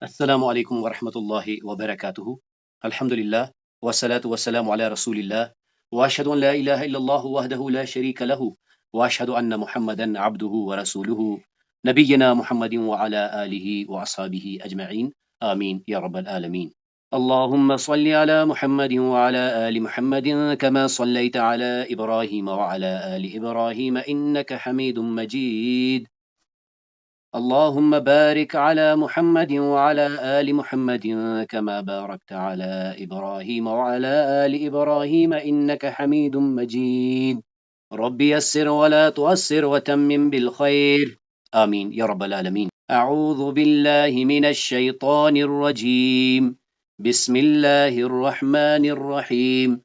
السلام علیکم ورحمۃ اللہ وبرکاتہ۔ الحمد للہ والصلاة والسلام علی رسول اللہ واشهد ان لا الہ الا اللہ وحدہ لا شریک لہ واشهد ان محمدا عبدہ ورسولہ نبینا محمد وعلی آلہ واصحابہ اجمعین آمین یا رب العالمین۔ اللهم صل على محمد وعلى آل محمد كما صليت على إبراهيم وعلى آل إبراهيم إنك حميد مجيد اللهم بارك على محمد وعلى آل محمد كما باركت على إبراهيم وعلى آل إبراهيم إنك حميد مجيد رب يسر ولا تعسر وتمم بالخير آمين يا رب العالمين۔ أعوذ بالله من الشيطان الرجيم بسم الله الرحمن الرحيم۔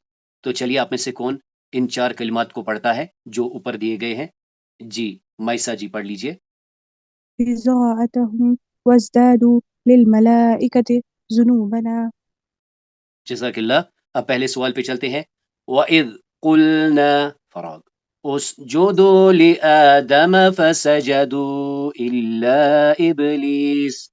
تو چلیے آپ میں سے کون ان چار کلمات کو پڑھتا ہے جو اوپر دیے گئے ہیں؟ جی مائسا جی پڑھ لیجئے۔ بضاعتهم وازدادوا للملائكة ذنوبنا۔ جزاک اللہ۔ اب پہلے سوال پہ چلتے ہیں۔ وَإِذْ قُلْنَا فراغ اسجدوا لآدم فسجدوا إلا إبليس۔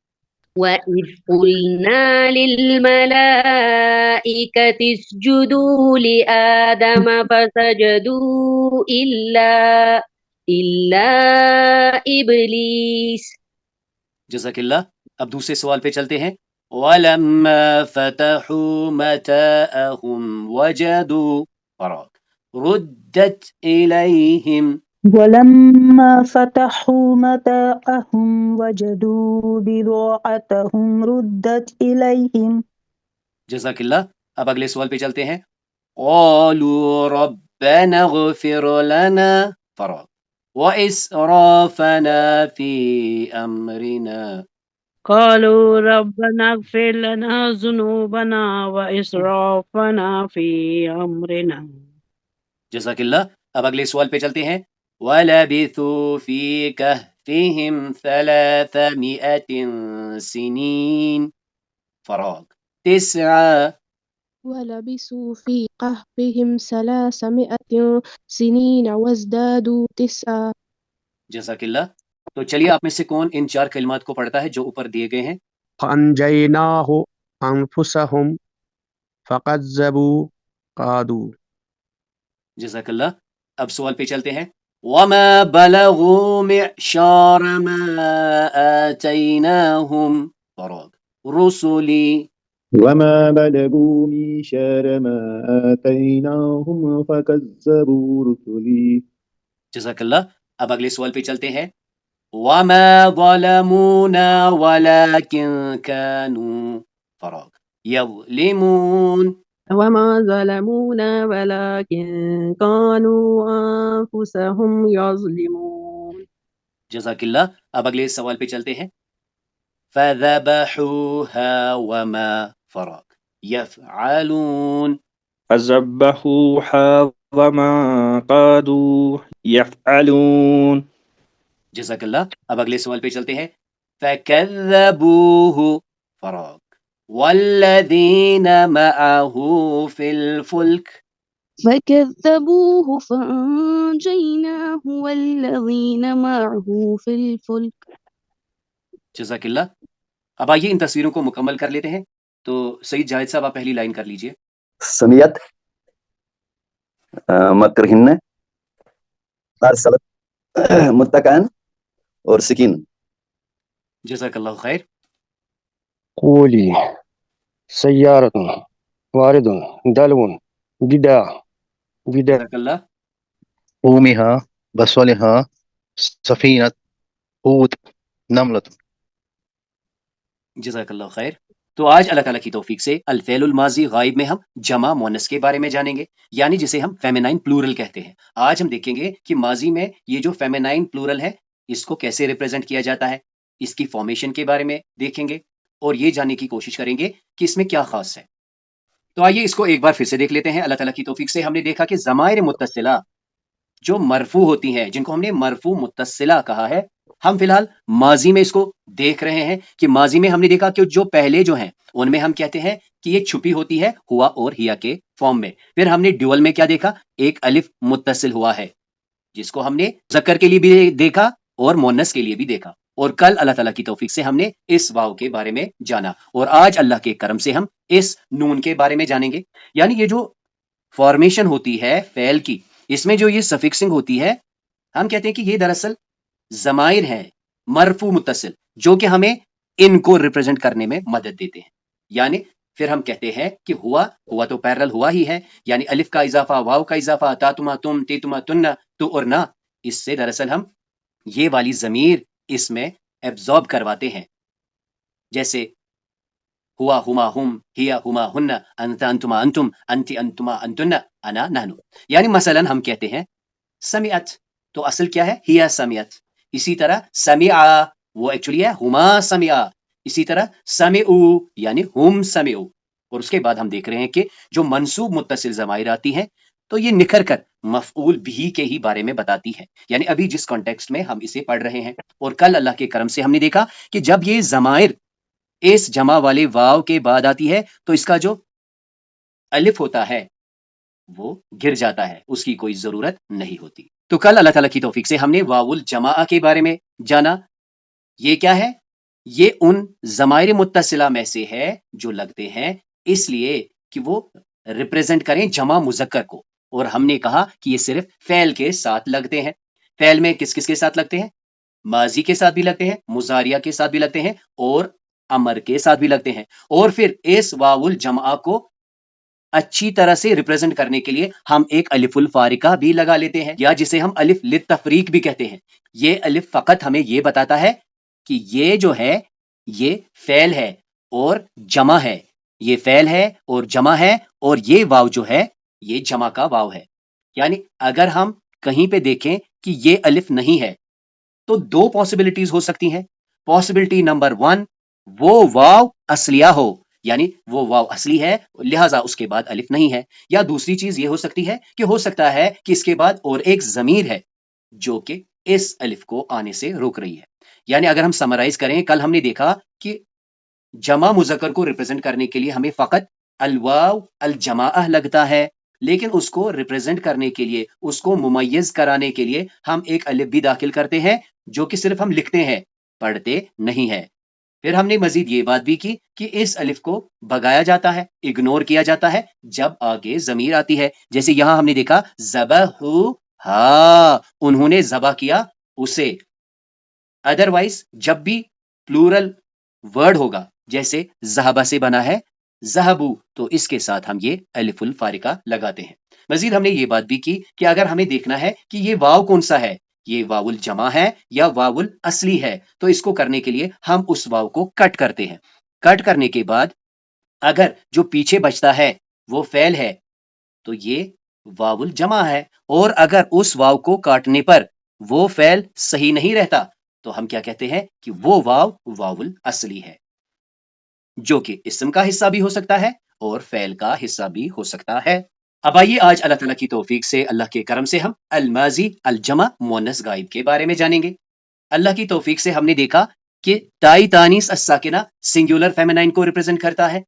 وَإِذْ قُلْنَا لِلْمَلَائِكَةِ اسْجُدُوا لِآدَمَ فَسَجَدُوا إِلَّا إِبْلِيسَ۔ جزاک اللہ۔ اب دوسرے سوال پہ چلتے ہیں۔ وَلَمَّا فَتَحُوا مَتَاءَهُمْ وَجَدُوا فراغ رُدَّتْ إِلَيْهِمْ۔ ولما فتحوا متاعهم وجدوا بضاعتهم ردت إليهم۔ جزاک اللہ۔ اب اگلے سوال پہ چلتے ہیں۔ قالوا ربنا اغفر لنا فراغ وإسرافنا في أمرنا۔ قالوا ربنا اغفر لنا ذنوبنا وإسرافنا في أمرنا۔ جزاک اللہ۔ اب اگلے سوال پہ چلتے ہیں۔ وَلَبِثُوا فِي كَهْفِهِمْ 300 سِنِينَ فراغ 9۔ ولبثوا في كهفهم 300 سنين وازدادوا 9۔ جزاک اللہ۔ تو چلیے آپ میں سے کون ان چار کلمات کو پڑھتا ہے جو اوپر دیے گئے ہیں؟ فَأَنْجَيْنَاهُ أَنفُسَهُمْ فَكَذَّبُوا قَادُوا۔ جزاک اللہ۔ اب سوال پہ چلتے ہیں۔ وَمَا بَلَغُوا مِعْشَارَ مَا آتَيْنَاهُمْ فراغ رُسُلِي۔ وما بلغوا ميشار ما آتيناهم فكذبوا رسلي۔ جزاک اللہ۔ اب اگلے سوال پہ چلتے ہیں۔ وَمَا ظَلَمُونَا وَلَكِنْ كَانُوا فراغ يَظْلِمُونَ۔ وما ظلمونا ولكن كانوا أنفسهم يظلمون۔ جزاک اللہ۔ اب اگلے سوال پہ چلتے ہیں۔ فَذَبَحُوهَا وَمَا فراغ يَفْعَلُونَ۔ فَذَبَحُوهَا وَمَا قَادُوا يَفْعَلُونَ۔ جزاک اللہ۔ اب اگلے سوال پہ چلتے ہیں۔ فَكَذَّبُوهُ فراغ وَالَّذِينَ مَعَهُ فِي الْفُلْكِ۔ فكذبوه فأنجيناه والذين معه في الفلك۔ جزاک اللہ۔ اب آئیے ان تصویروں کو مکمل کر لیتے ہیں۔ تو سعید جاوید صاحب آپ پہلی لائن کر لیجئے۔ سمیت مکرہن ارسلت متکئن اور سکین۔ جزاک اللہ خیر۔ قولی سیارت وارد دلو گدا گدا۔ جزاک اللہ۔ قومها بصلها سفینت حوت نملت۔ جزاک اللہ خیر۔ تو آج اللہ تعالیٰ کی توفیق سے الفعل الماضی غائب میں ہم جمع مؤنث کے بارے میں جانیں گے، یعنی جسے ہم فیمینائن پلورل کہتے ہیں۔ آج ہم دیکھیں گے کہ ماضی میں یہ جو فیمینائن پلورل ہے اس کو کیسے ریپرزینٹ کیا جاتا ہے، اس کی فارمیشن کے بارے میں دیکھیں گے اور یہ جاننے کی کوشش کریں گے کہ اس میں کیا خاص ہے۔ تو آئیے اس کو ایک بار پھر سے دیکھ لیتے ہیں۔ اللہ تعالیٰ کی توفیق سے ہم نے دیکھا کہ ضمائر متصلہ جو مرفوع ہوتی ہیں، جن کو ہم نے مرفوع متصلہ کہا ہے، ہم فی الحال ماضی میں اس کو دیکھ رہے ہیں کہ ماضی میں ہم نے دیکھا کہ جو پہلے جو ہیں ان میں ہم کہتے ہیں کہ یہ چھپی ہوتی ہے ہوا اور ہیا کے فارم میں۔ پھر ہم نے ڈیول میں کیا دیکھا؟ ایک الف متصل ہوا ہے جس کو ہم نے ذکر کے لیے بھی دیکھا اور مؤنث کے لیے بھی دیکھا، اور کل اللہ تعالیٰ کی توفیق سے ہم نے اس واو کے بارے میں جانا، اور آج اللہ کے کرم سے ہم اس نون کے بارے میں جانیں گے. یعنی یہ جو فارمیشن ہوتی ہے فعل کی، اس میں جو یہ سفکسنگ ہوتی ہے، ہم کہتے ہیں کہ یہ دراصل ضمائر ہیں مرفوع متصل، جو کہ ہمیں ان کو ریپرزینٹ کرنے میں مدد دیتے ہیں. یعنی پھر ہم کہتے ہیں کہ ہوا تو پیرل ہوا ہی ہے، یعنی الف کا اضافہ، واو کا اضافہ، تا تما تم، تے تما تن، تو اور نہ، اس سے دراصل ہم یہ والی ضمیر اس میں ایبزارب کرواتے ہیں. جیسے ہوا ہما ہم، ہیا ہما ہن، انت انتما انتم، انتی انتما انتن، انا نحن. یعنی مثلا ہم کہتے ہیں سمعت، تو اصل کیا ہے؟ ہیا سمعت. اسی طرح سمعا، وہ ایکچولی ہے ہما سمعا. اسی طرح سمعو یعنی ہم سمعو. اور اس کے بعد ہم دیکھ رہے ہیں کہ جو منصوب متصل ضمائر آتی ہیں تو یہ نکھر کر مفعول بھی کے ہی بارے میں بتاتی ہے. یعنی ابھی جس کانٹیکسٹ میں ہم اسے پڑھ رہے ہیں، اور کل اللہ کے کرم سے ہم نے دیکھا کہ جب یہ ضمائر اس جمع والے واو کے بعد آتی ہے تو اس کا جو الف ہوتا ہے وہ گر جاتا ہے، اس کی کوئی ضرورت نہیں ہوتی. تو کل اللہ تعالیٰ کی توفیق سے ہم نے واو الجماع کے بارے میں جانا. یہ کیا ہے؟ یہ ان ضمائر متصلہ میں سے ہے جو لگتے ہیں اس لیے کہ وہ ریپرزینٹ کریں جمع مذکر کو، اور ہم نے کہا کہ یہ صرف فعل کے ساتھ لگتے ہیں. فعل میں کس کس کے ساتھ لگتے ہیں؟ ماضی کے ساتھ بھی لگتے ہیں، مضارعہ کے ساتھ بھی لگتے ہیں، اور امر کے ساتھ بھی لگتے ہیں. اور پھر اس واو الجماع کو اچھی طرح سے ریپرزینٹ کرنے کے لیے ہم ایک الف الفارقہ بھی لگا لیتے ہیں، یا جسے ہم الف للتفریق بھی کہتے ہیں. یہ الف فقط ہمیں یہ بتاتا ہے کہ یہ جو ہے یہ فعل ہے اور جمع ہے، یہ فعل ہے اور جمع ہے، اور یہ واو جو ہے یہ جمع کا واو ہے. یعنی اگر ہم کہیں پہ دیکھیں کہ یہ الف نہیں ہے تو دو پاسبلٹیز ہو سکتی ہیں. پاسبلٹی نمبر 1، وہ واو اصلیہ ہو، یعنی وہ واو اصلی ہے لہٰذا اس کے بعد الف نہیں ہے. یا دوسری چیز یہ ہو سکتی ہے کہ ہو سکتا ہے کہ اس کے بعد اور ایک ضمیر ہے جو کہ اس الف کو آنے سے روک رہی ہے. یعنی اگر ہم سمرائز کریں، کل ہم نے دیکھا کہ جمع مذکر کو ریپرزینٹ کرنے کے لیے ہمیں فقط الواو الجماعہ لگتا ہے، لیکن اس کو ریپرزینٹ کرنے کے لیے، اس کو ممیز کرانے کے لیے ہم ایک الف بھی داخل کرتے ہیں جو کہ صرف ہم لکھتے ہیں، پڑھتے نہیں ہیں. پھر ہم نے مزید یہ بات بھی کی کہ اس الف کو بھگایا جاتا ہے، اگنور کیا جاتا ہے جب آگے ضمیر آتی ہے. جیسے یہاں ہم نے دیکھا ذبحوا، انہوں نے ذبح کیا اسے. ادروائز جب بھی پلورل ورڈ ہوگا، جیسے ذہبہ سے بنا ہے ذہبو، تو اس کے ساتھ ہم یہ الف الفارقہ لگاتے ہیں. مزید ہم نے یہ بات بھی کی کہ اگر ہمیں دیکھنا ہے کہ یہ واو کون سا ہے، یہ واو الجمع ہے یا واو الاصلی ہے، تو اس کو کرنے کے لیے ہم اس واو کو کٹ کرتے ہیں. کٹ کرنے کے بعد اگر جو پیچھے بچتا ہے وہ فعل ہے تو یہ واو الجمع ہے، اور اگر اس واو کو کاٹنے پر وہ فعل صحیح نہیں رہتا تو ہم کیا کہتے ہیں کہ وہ واو واو الاصلی ہے، جو کہ اسم کا حصہ بھی ہو سکتا ہے اور فعل کا حصہ بھی ہو سکتا ہے. اب آئیے آج اللہ تعالیٰ کی توفیق سے، اللہ کے کرم سے ہم الماضی الجمع مؤنث غائب کے بارے میں جانیں گے. اللہ کی توفیق سے ہم نے دیکھا کہ تائی تانیث الساکنہ سنگولر فیمینائن کو ریپرزینٹ کرتا ہے.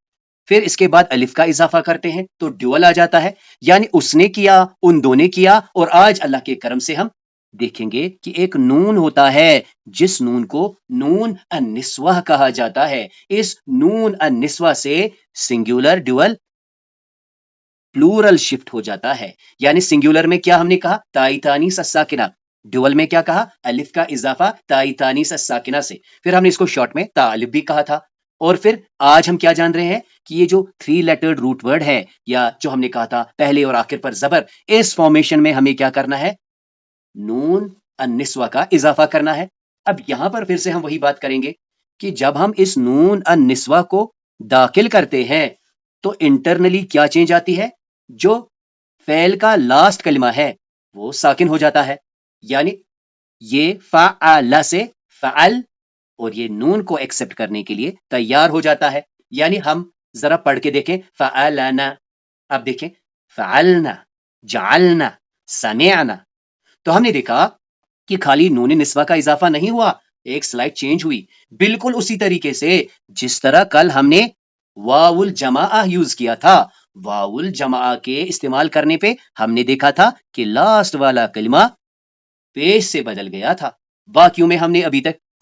پھر اس کے بعد الف کا اضافہ کرتے ہیں تو ڈیول آ جاتا ہے، یعنی اس نے کیا، ان دو نے کیا. اور آج اللہ کے کرم سے ہم دیکھیں گے کہ ایک نون ہوتا ہے جس نون کو نون النسوہ کہا جاتا ہے. اس نون النسوہ سے سنگولر ڈیول پلورل شفٹ ہو جاتا ہے. یعنی سنگولر میں کیا ہم نے کہا؟ تائی تانیث الساکنہ. ڈیول میں کیا کہا؟ الف کا اضافہ تائی تانیث الساکنہ سے. پھر ہم نے اس کو شارٹ میں تا الف بھی کہا تھا. اور پھر آج ہم کیا جان رہے ہیں کہ یہ جو 3 لیٹرڈ روٹ ورڈ ہے، یا جو ہم نے کہا تھا پہلے اور آخر پر زبر، اس فارمیشن میں ہمیں کیا کرنا ہے؟ نون النسوہ کا اضافہ کرنا ہے. اب یہاں پر پھر سے ہم وہی بات کریں گے کہ جب ہم اس نون النسوہ کو داخل کرتے ہیں تو انٹرنلی کیا چینج آتی ہے؟ جو فعل کا لاسٹ کلمہ ہے وہ ساکن ہو جاتا ہے. یعنی یہ فعل سے فعل، اور یہ نون کو ایکسپٹ کرنے کے لیے تیار ہو جاتا ہے. یعنی ہم ذرا پڑھ کے دیکھیں فعلنا، اب دیکھیں فعلنا، جعلنا، سمعنا. تو ہم نے دیکھا کہ خالی نون نسوہ کا اضافہ نہیں ہوا، ایک سلائڈ چینج ہوئی. بالکل اسی طریقے سے جس طرح کل ہم نے واو الجماعہ یوز کیا تھا، واو الجماعہ کے استعمال کرنے پہ ہم نے دیکھا تھا کہ لاسٹ والا کلمہ پیش سے بدل گیا تھا. باقیوں میں ہم نے ابھی تک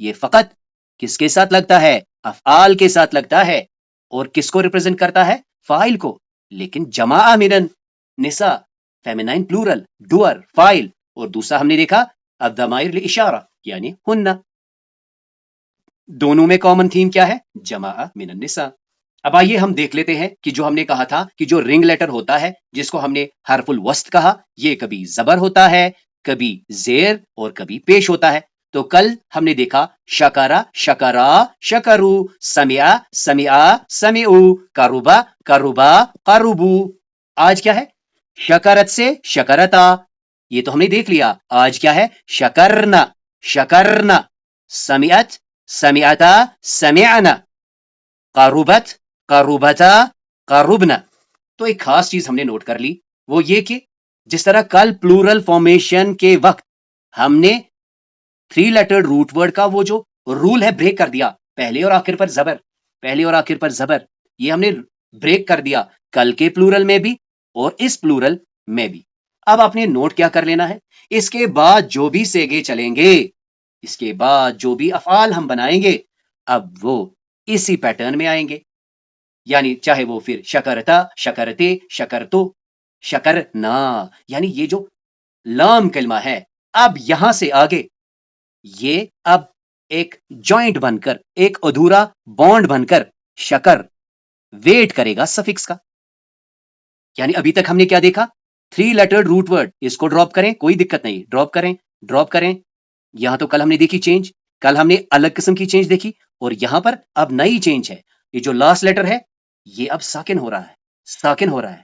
یہ فقط کس کے ساتھ لگتا ہے؟ افعال کے ساتھ لگتا ہے، اور کس کو ریپرزینٹ کرتا ہے؟ فاعل کو. لیکن جماع من النساء فیمینائن پلورل ڈوئر فاعل، اور دوسرا ہم نے دیکھا الضمائر لاشارہ یعنی ہن. دونوں میں کامن تھیم کیا ہے؟ جماع من النساء. اب آئیے ہم دیکھ لیتے ہیں کہ جو ہم نے کہا تھا کہ جو رنگ لیٹر ہوتا ہے جس کو ہم نے حرف الوسط کہا، یہ کبھی زبر ہوتا ہے، کبھی زیر اور کبھی پیش ہوتا ہے. تو کل ہم نے دیکھا شکرا شکرا شکرو، سمعا سمعا سمعو، قربا قربا قربو. آج کیا ہے؟ شکرت سے شکرتا، یہ تو ہم نے دیکھ لیا. آج کیا ہے؟ شکرنا شکرنا، سمعت سمعتا سمعنا، قربت قربتا قربنا. تو ایک خاص چیز ہم نے نوٹ کر لی، وہ یہ کہ جس طرح کل پلورل فارمیشن کے وقت ہم نے 3 لیٹر روٹ ورڈ کا وہ جو رول ہے بریک کر دیا، پہلے اور آخر پر زبر، پہلے اور آخر پر زبر، یہ ہم نے بریک کر دیا کل کے پلورل میں بھی اور اس پلورل میں بھی. اب آپ نے نوٹ کیا کر لینا ہے، اس کے بعد جو بھی سیگے چلیں گے، اس کے بعد جو بھی افعال ہم بنائیں گے، اب وہ اسی پیٹرن میں آئیں گے. یعنی چاہے وہ پھر شکرتا شکرتے شکرتو شکرنا، یعنی یہ جو لام کلمہ ہے اب یہاں سے آگے یہ اب ایک جوائنٹ بن کر، ایک ادھورا بانڈ بن کر شکر ویٹ کرے گا سفکس کا. یعنی ابھی تک ہم نے کیا دیکھا؟ 3 لیٹرڈ روٹ ورڈ، اس کو ڈراپ کریں کوئی دقت نہیں، ڈراپ کریں. یہاں تو کل ہم نے دیکھی چینج، کل ہم نے الگ قسم کی چینج دیکھی، اور یہاں پر اب نئی چینج ہے. یہ جو لاسٹ لیٹر ہے یہ اب ساکن ہو رہا ہے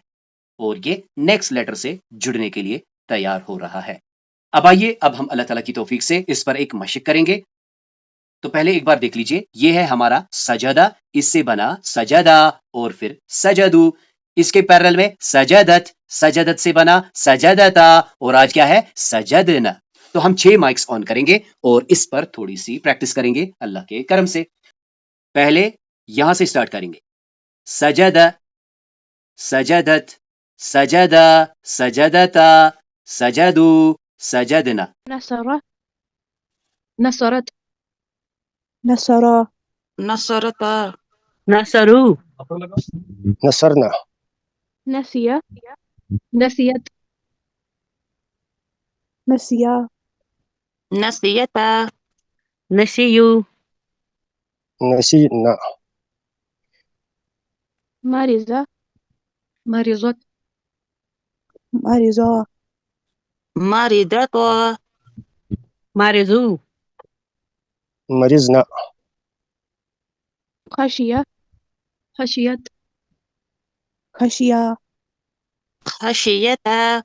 اور یہ نیکسٹ لیٹر سے جڑنے کے لیے تیار ہو رہا ہے. اب آئیے اب ہم اللہ تعالیٰ کی توفیق سے اس پر ایک مشق کریں گے. تو پہلے ایک بار دیکھ لیجئے، یہ ہے ہمارا سجدہ، اس سے بنا سجدہ اور پھر سجدو. اس کے پیرل میں سجدت، سجدت سے بنا سجدتا، اور آج کیا ہے؟ سجدنا. تو ہم 6 مائکس آن کریں گے اور اس پر تھوڑی سی پریکٹس کریں گے اللہ کے کرم سے. پہلے یہاں سے سٹارٹ کریں گے، سجد سجدت سجدہ سجدتا سجدو سجدنا. نصر نصرت نصرا نصرتا نصرو نصرنا نسيا نسيت نسیا نسيتا نسیو نسينا مرزة مرضت مرضا مرضت مرزو مرزنا خشية خشيت خشیا خشيتا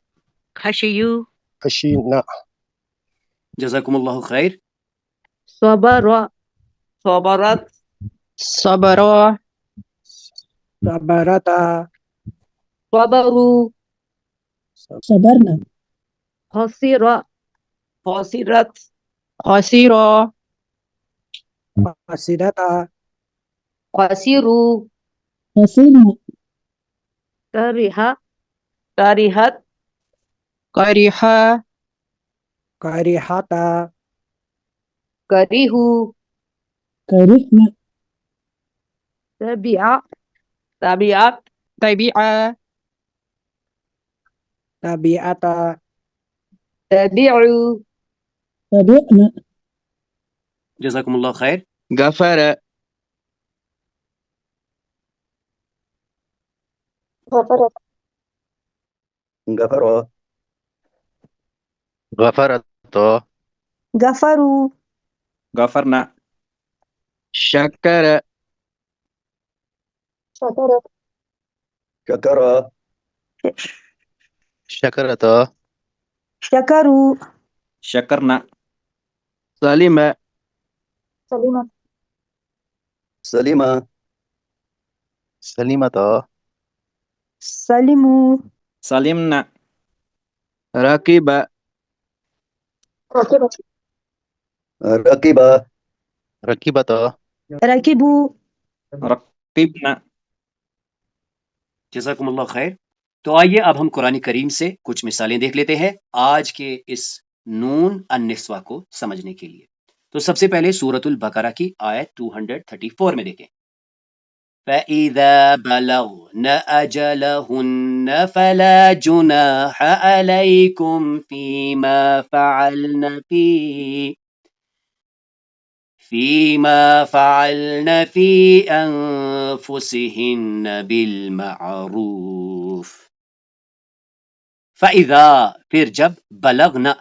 خشیو خشينا جزاکم اللہ خیر. صبر صبرت صبرا صبرتا صبرو صبرنا خسر خسرت خسيرا خسرتا خسرو خسرنا کرہ کرہت قرحا كرهتا کریہو کرحنا تبع تبعت تبعا تبعتا تبعو تبعنا جزاکم اللہ خیر. غفر غفر غفرت غفروا غفرنا شكر شكر شکرت شکروا شكرنا سلم سلم سلیمت سلموا سلمنا ركب ركب رکیبت ركبوا ركبنا جزاکم اللہ خیر. تو آئیے اب ہم قرآن کریم سے کچھ مثالیں دیکھ لیتے ہیں آج کے اس نون النسوہ کو سمجھنے کے لیے. تو سب سے پہلے سورۃ البقرہ کی آیت 234 میں دیکھیں، فَإِذَا بَلَغْنَ أَجَلَهُنَّ فَلَا جُنَاحَ عَلَيْكُمْ فِيمَا فَعَلْنَ فِي أَنفُسِهِنَّ بِالْمَعْرُوفِ فَإِذَا پھر جب بلغنا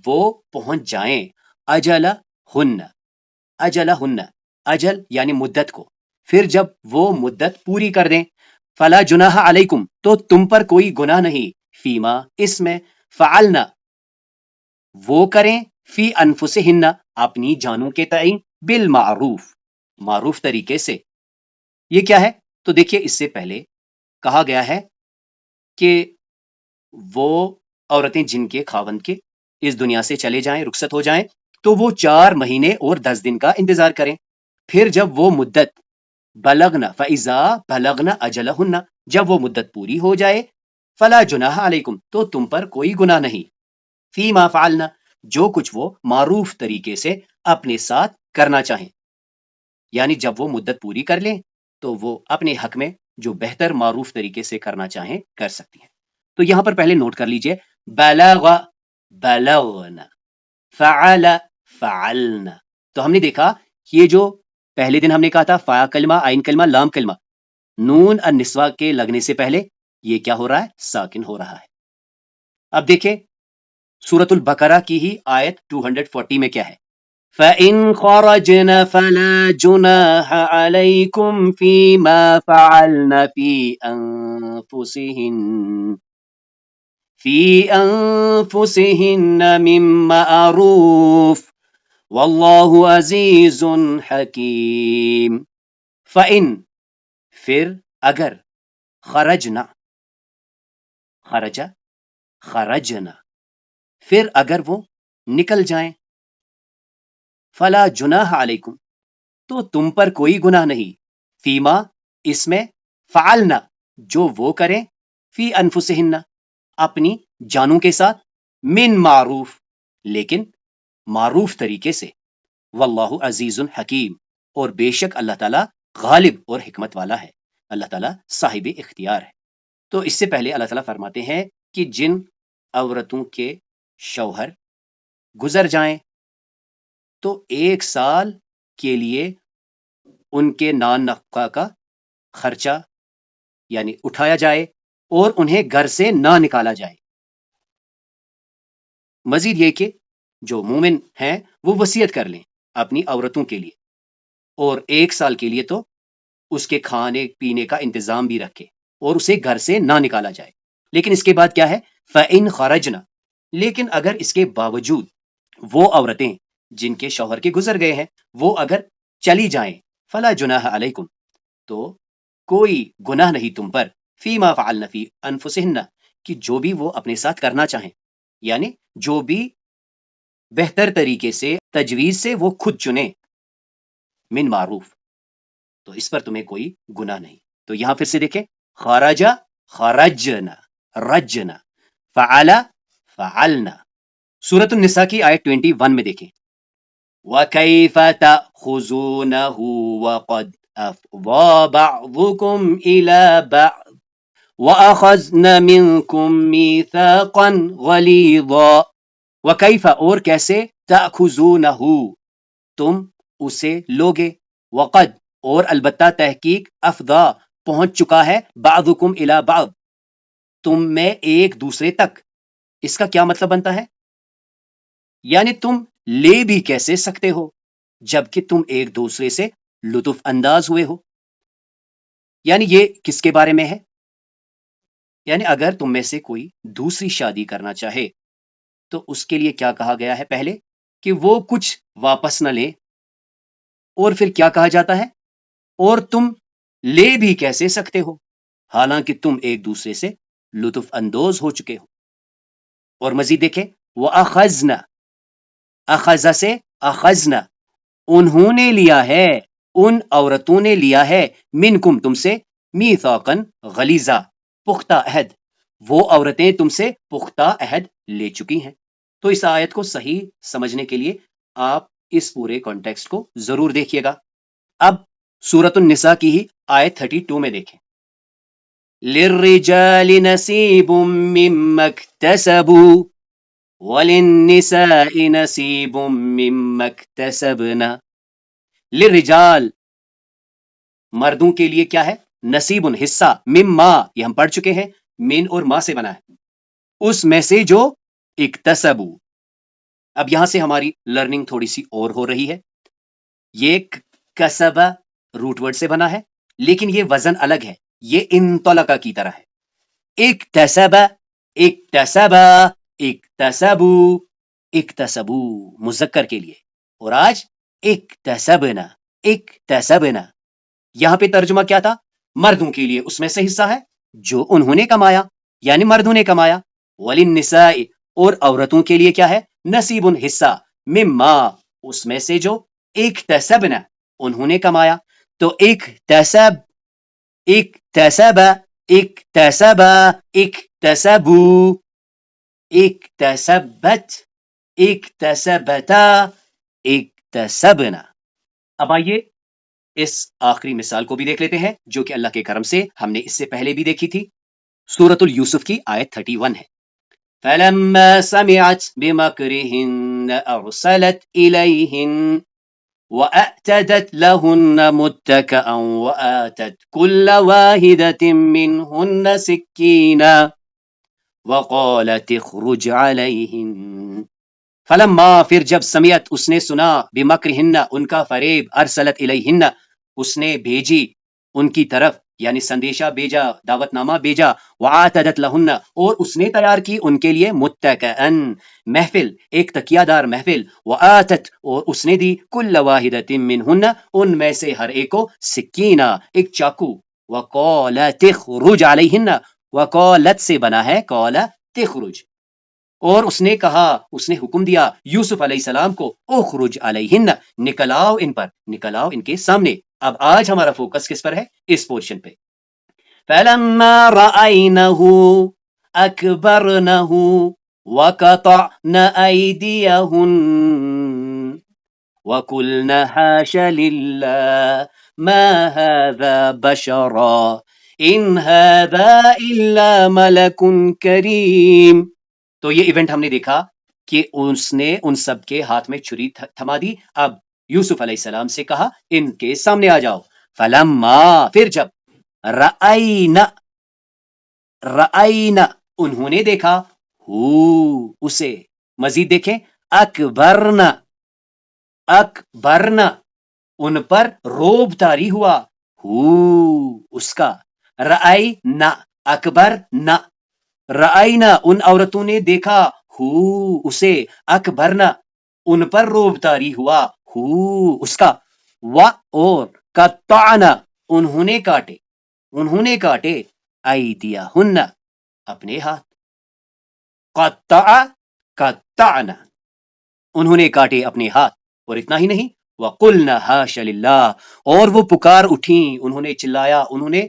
وہ پہنچ جائیں، اجلہن اجل یعنی مدت کو، پھر جب وہ مدت پوری کر دیں، فلا جناح علیکم تو تم پر کوئی گناہ نہیں، فیما اس میں، فعلنا وہ کریں، فی انفسہن اپنی جانوں کے تئیں، بالمعروف معروف طریقے سے۔ یہ کیا ہے؟ تو دیکھیے اس سے پہلے کہا گیا ہے کہ وہ عورتیں جن کے خاوند کے اس دنیا سے چلے جائیں، رخصت ہو جائیں، تو وہ 4 مہینے اور 10 دن کا انتظار کریں، پھر جب وہ مدت بلغنا، فَإِذَا بَلَغْنَ أَجَلَهُنَّ جب وہ مدت پوری ہو جائے، فَلَا جُنَاحَ عَلَيْكُمْ تو تم پر کوئی گناہ نہیں، فِيمَا فَعَلْنَا جو کچھ وہ معروف طریقے سے اپنے ساتھ کرنا چاہیں، یعنی جب وہ مدت پوری کر لیں تو وہ اپنے حق میں جو بہتر معروف طریقے سے کرنا چاہیں کر سکتی ہیں۔ تو یہاں پر پہلے نوٹ کر لیجئے، بلغ بلغنا، فعل فعلنا، تو ہم نے دیکھا یہ جو پہلے دن ہم نے کہا تھا فا کلمہ، عین کلمہ، لام کلمہ، نون النسوہ کے لگنے سے پہلے یہ کیا ہو رہا ہے؟ ساکن ہو رہا ہے۔ اب دیکھیں سورۃ البقرہ کی ہی آیت 240 میں کیا ہے؟ فَإِنْ خَرَجْنَ فَلَا جُنَاحَ عَلَيْكُمْ فِيمَا فَعَلْنَ فِي أَنفُسِهِنَّ مِن مَّعْرُوفٍ وَاللَّهُ عَزِيزٌ حَكِيمٌ۔ فَإِن پھر اگر، خرجنا خرجنا پھر اگر وہ نکل جائیں، فلا جناح علیکم تو تم پر کوئی گناہ نہیں، فیما اس میں، فعلنا جو وہ کریں، فی انفسہن اپنی جانوں کے ساتھ، من معروف لیکن معروف طریقے سے، واللہ عزیز حکیم اور بے شک اللہ تعالیٰ غالب اور حکمت والا ہے، اللہ تعالیٰ صاحب اختیار ہے۔ تو اس سے پہلے اللہ تعالیٰ فرماتے ہیں کہ جن عورتوں کے شوہر گزر جائیں تو 1 سال کے لیے ان کے نان نفقہ کا خرچہ یعنی اٹھایا جائے اور انہیں گھر سے نہ نکالا جائے۔ مزید یہ کہ جو مومن ہیں وہ وصیت کر لیں اپنی عورتوں کے لیے، اور 1 سال کے لیے تو اس کے کھانے پینے کا انتظام بھی رکھے اور اسے گھر سے نہ نکالا جائے۔ لیکن اس کے بعد کیا ہے؟ فَإِنْ خَرَجْنَا لیکن اگر اس کے باوجود وہ عورتیں جن کے شوہر کے گزر گئے ہیں وہ اگر چلی جائیں، فَلَا جُنَاحَ عَلَيْكُمْ تو کوئی گناہ نہیں تم پر، فِيمَا فَعَلْنَ فِي أَنفُسِهِنَّ کہ جو بھی وہ اپنے ساتھ کرنا چاہیں، یعنی جو بھی بہتر طریقے سے تجویز سے وہ خود چنیں، من معروف تو اس پر تمہیں کوئی گناہ نہیں۔ تو یہاں پھر سے دیکھیں، خرجا خرجنا، رجنا، فعل فعلنا۔ سورۃ النساء کی آیت 21 میں دیکھیں، وَكَيْفَ تَأْخُذُونَهُ وَقَدْ أَفْضَىٰ بَعْضُكُمْ إِلَىٰ بَعْضٍ وَأَخَذْنَ مِنْكُمْ مِيثَاقًا غَلِيظًا۔ وَكَيْفَ اور کیسے، تَأْخُذُونَهُ تم اسے لوگے، وقد اور البتہ تحقیق، افضا پہنچ چکا ہے، بعضکم الی بعض تم میں ایک دوسرے تک۔ اس کا کیا مطلب بنتا ہے؟ یعنی تم لے بھی کیسے سکتے ہو جبکہ تم ایک دوسرے سے لطف انداز ہوئے ہو؟ یعنی یہ کس کے بارے میں ہے؟ یعنی اگر تم میں سے کوئی دوسری شادی کرنا چاہے تو اس کے لیے کیا کہا گیا ہے پہلے؟ کہ وہ کچھ واپس نہ لے، اور پھر کیا کہا جاتا ہے؟ اور تم لے بھی کیسے سکتے ہو حالانکہ تم ایک دوسرے سے لطف اندوز ہو چکے ہو۔ اور مزید دیکھیں، وَأَخَذْنَا اخذ سے اخذنا انہوں نے لیا ہے، ان عورتوں نے لیا ہے، منکم تم سے، میثاقاً غلیظا پختہ عہد، وہ عورتیں تم سے پختہ عہد لے چکی ہیں۔ تو اس آیت کو صحیح سمجھنے کے لیے آپ اس پورے کانٹیکسٹ کو ضرور دیکھیے گا. اب سورۃ النساء کی ہی آیت 32 میں دیکھیں. لِلرِّجَالِ نَصِيبٌ مِّمَّا اكْتَسَبُوا وَلِلنِّسَاءِ نَصِيبٌ مِّمَّا اكْتَسَبْنَ. لِلرِّجَال مردوں کے لیے کیا ہے؟ نصیبن حصہ، مما یہ ہم پڑھ چکے ہیں، من اور ما سے بنا ہے، اس میں سے جو اکتسبو. اب یہاں سے ہماری لرننگ تھوڑی سی اور ہو رہی ہے. یہ کسبہ روٹ ورڈ سے بنا ہے، لیکن یہ وزن الگ ہے، یہ انطلقہ کی طرح ہے. اکتسبہ، اکتسبہ، اکتسبو، اکتسبو مذکر کے لیے، اور آج اکتسبنا، اکتسبنا. یہاں پہ ترجمہ کیا تھا؟ مردوں کے لیے اس میں سے حصہ ہے جو انہوں نے کمایا، یعنی مردوں نے کمایا. وَلِلنِّسَاءِ اور عورتوں کے لیے کیا ہے؟ نصیب حصہ، مما اس میں سے جو اکتسبنا انہوں نے کمایا. تو اکتسب، اکتسب، اکتسب، اکتسبو، اکتسبت، اکتسبتا، اکتسبنا. اب آئیے اس آخری مثال کو بھی دیکھ لیتے ہیں جو کہ اللہ کے کرم سے ہم نے اس سے پہلے بھی دیکھی تھی. سورۃ اليوسف کی آیت 31 ہے. فَلَمَّا سَمِعَتْ بِمَكْرِهِنَّ أَرْسَلَتْ إِلَيْهِنَّ وَأَعْتَدَتْ لَهُنَّ مُتَّكَأً وَآتَتْ كُلَّ وَاحِدَةٍ مِّنْهُنَّ سِكِّينًا وَقَالَتِ اخْرُجْ عَلَيْهِنَّ. فلما پھر جب سمیت اس نے سنا، بمکرہن ان کا فریب، ارسلت الیہن اس نے بھیجی ان کی طرف، یعنی سندیشہ بھیجا، دعوت نامہ بھیجا. وعاتدت لہن اور اس نے تیار کی ان کے لیے، متکئن محفل، ایک تکیہ دار محفل. وآتت اور اس نے دی، کل واحدۃ منہن ان میں سے ہر ایک کو، سکینہ ایک چاقو. وقالت اخرج علیہن وقالت سے بنا ہے قال تخرج، اور اس نے کہا، اس نے حکم دیا یوسف علیہ السلام کو، اخرج علیہن نکل آؤ ان پر، نکل آؤ ان کے سامنے. اب آج ہمارا فوکس کس پر ہے؟ اس پورشن پہ. فلما رأینہ اکبرنہ وقطعن ایدیہن وقلن حاش للہ ما هذا بشرا ان هذا الا ملک کریم. تو یہ ایونٹ ہم نے دیکھا کہ اس نے ان سب کے ہاتھ میں چھری تھما دی. اب یوسف علیہ السلام سے کہا ان کے سامنے آ جاؤ. فلما پھر جب، رأینا، رأینا انہوں نے دیکھا، اسے مزید دیکھیں، اکبرنا، اکبرنا ان پر روب طاری ہوا، اس کا. رأینا اکبرنا، رأینا ان عورتوں نے دیکھا، اسے، اکبرنا ان پر روب طاری ہوا، اس کا. اور قطعنا انہوں نے کاٹے، انہوں نے کاٹے، ایدیہن اپنے ہاتھ. قطع، قطعنا انہوں نے کاٹے اپنے ہاتھ. اور اتنا ہی نہیں، وقلنا حاش للہ اور وہ پکار اٹھیں، انہوں نے چلایا، انہوں نے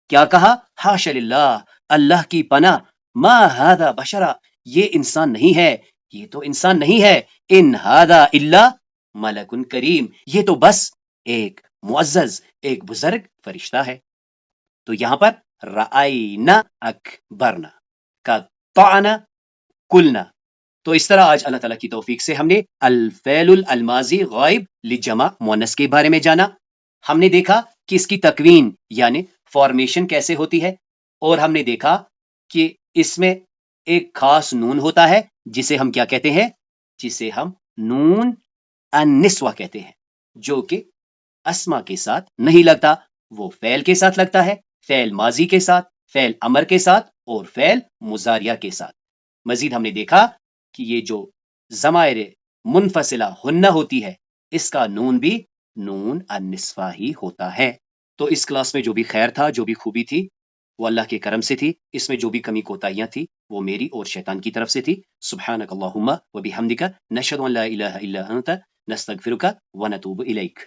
کیا کہا؟ حاش للہ اللہ کی پناہ، ما ھذا بشرا یہ انسان نہیں ہے، یہ تو انسان نہیں ہے، ان ھذا الا ملک کریم یہ تو بس ایک معزز، ایک بزرگ فرشتہ ہے. تو یہاں پر رأینا اکبرنا، قطعنا، کلنا. تو اس طرح آج اللہ تعالیٰ کی توفیق سے ہم نے الفعل الماضی غائب لجمع مؤنث کے بارے میں جانا. ہم نے دیکھا کہ اس کی تکوین یعنی فارمیشن کیسے ہوتی ہے، اور ہم نے دیکھا کہ اس میں ایک خاص نون ہوتا ہے جسے ہم کیا کہتے ہیں؟ جسے ہم نون النسوہ کہتے ہیں، جو کہ اسما کے ساتھ نہیں لگتا، وہ فعل کے ساتھ لگتا ہے، فعل ماضی کے ساتھ، فعل امر کے ساتھ اور فعل مضارعہ کے ساتھ. مزید ہم نے دیکھا کہ یہ جو ضمائر منفصلہ ہن ہوتی ہے، اس کا نون بھی نون النسوہ ہی ہوتا ہے. تو اس کلاس میں جو بھی خیر تھا، جو بھی خوبی تھی، وہ اللہ کے کرم سے تھی. اس میں جو بھی کمی کوتاہیاں تھی وہ میری اور شیطان کی طرف سے تھی. سبحانک اللہم و بحمدک نشہد ان لا الہ الا انت نستغفرک و نتوب الیک.